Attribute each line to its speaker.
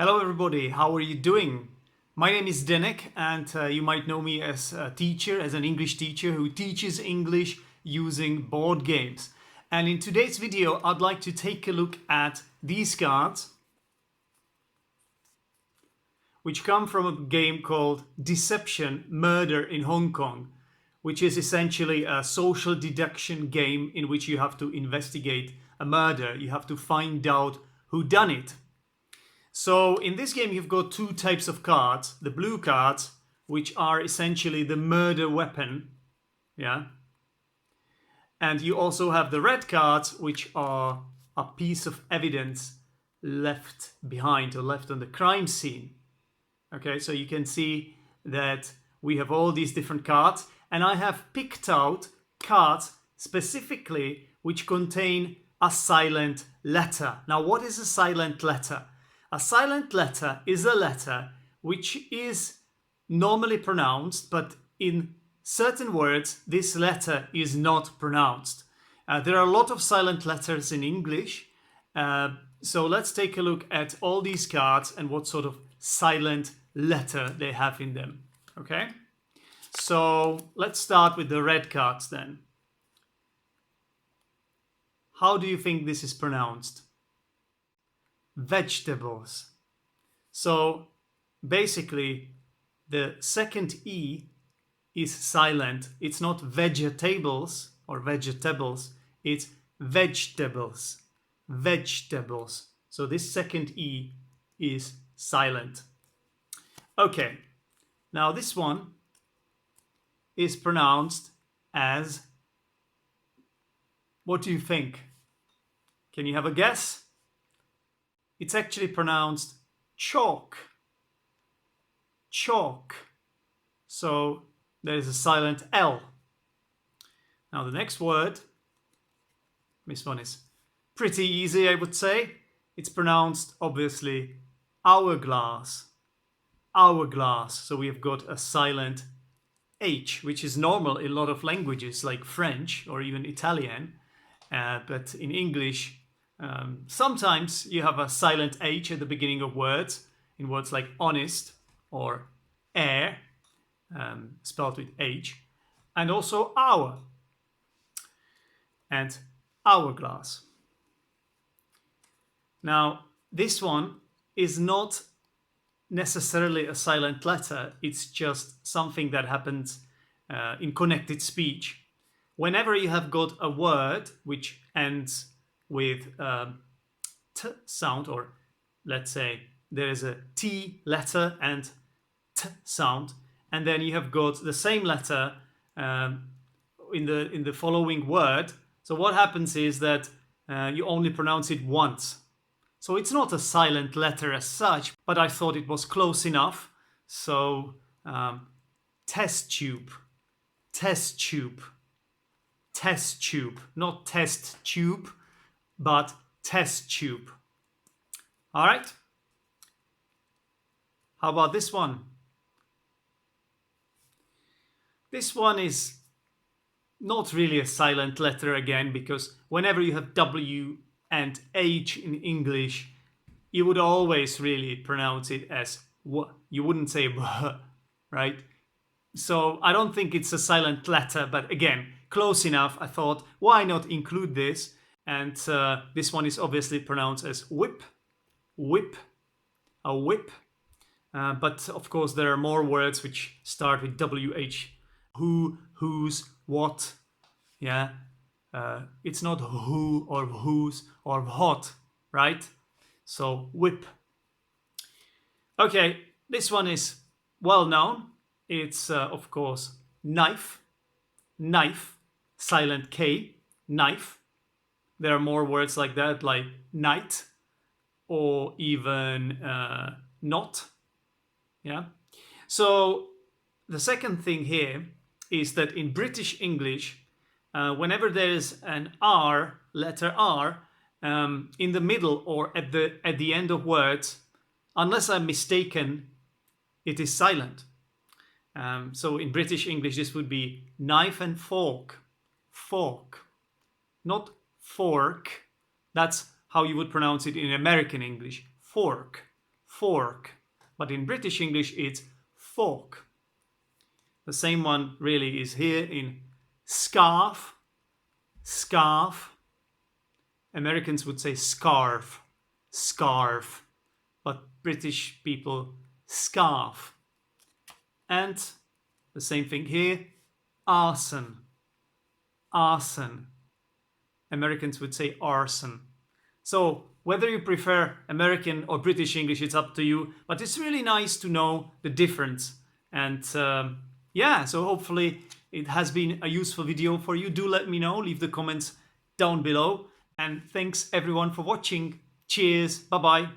Speaker 1: Hello everybody, how are you doing? My name is Denek and you might know me as a teacher, as an English teacher who teaches English using board games. And in today's video, I'd like to take a look at these cards, which come from a game called Deception, Murder in Hong Kong, which is essentially a social deduction game in which you have to investigate a murder. You have to find out who done it. So in this game, you've got two types of cards. The blue cards, which are essentially the murder weapon. Yeah. And you also have the red cards, which are a piece of evidence left behind or left on the crime scene. Okay, so you can see that we have all these different cards, and I have picked out cards specifically which contain a silent letter. Now, what is a silent letter? A silent letter is a letter which is normally pronounced, but in certain words, this letter is not pronounced. There are a lot of silent letters in English, so let's take a look at all these cards and what sort of silent letter they have in them. Okay, so let's start with the red cards then. How do you think this is pronounced? Vegetables. So basically the second E is silent. It's not vegetables or vegetables, it's vegetables. Vegetables. So this second E is silent. Okay, now this one is pronounced as, what do you think? Can you have a guess? It's actually pronounced chalk. Chalk. So there is a silent L. Now the next word, this one is pretty easy, I would say. It's pronounced, obviously, hourglass. Hourglass. So we've got a silent H, which is normal in a lot of languages like French or even Italian. But in English, sometimes you have a silent H at the beginning of words, in words like honest or air, spelled with H, and also hour and hourglass. Now, this one is not necessarily a silent letter, it's just something that happens in connected speech. Whenever you have got a word which ends with T sound, or let's say there is a T letter and T sound, and then you have got the same letter in the following word. So what happens is that you only pronounce it once. So it's not a silent letter as such, but I thought it was close enough. So test tube, test tube, test tube, not test tube, but test tube. All right. How about this one? This one is not really a silent letter again, because whenever you have W and H in English, you would always really pronounce it as W. You wouldn't say W, right? So I don't think it's a silent letter, but again, close enough. I thought, why not include this? And this one is obviously pronounced as whip, whip, a whip. But of course, there are more words which start with WH. Who, whose, what. Yeah. It's not who or whose or what, right? So whip. Okay, this one is well known. It's, of course, knife, knife, silent K, knife. There are more words like that, like night, or even not. Yeah. So the second thing here is that in British English, whenever there is an R, letter R, in the middle or at the end of words, unless I'm mistaken, it is silent. So in British English, this would be knife and fork, fork, not fork. That's how you would pronounce it in American English, fork, fork, but in British English it's fork. The same one really is here in scarf, scarf. Americans would say scarf, scarf, but British people scarf. And the same thing here, arson, arson. Americans would say arson. So whether you prefer American or British English, it's up to you, but it's really nice to know the difference. And yeah, so hopefully it has been a useful video for you. Do let me know, leave the comments down below. And thanks everyone for watching. Cheers, bye-bye.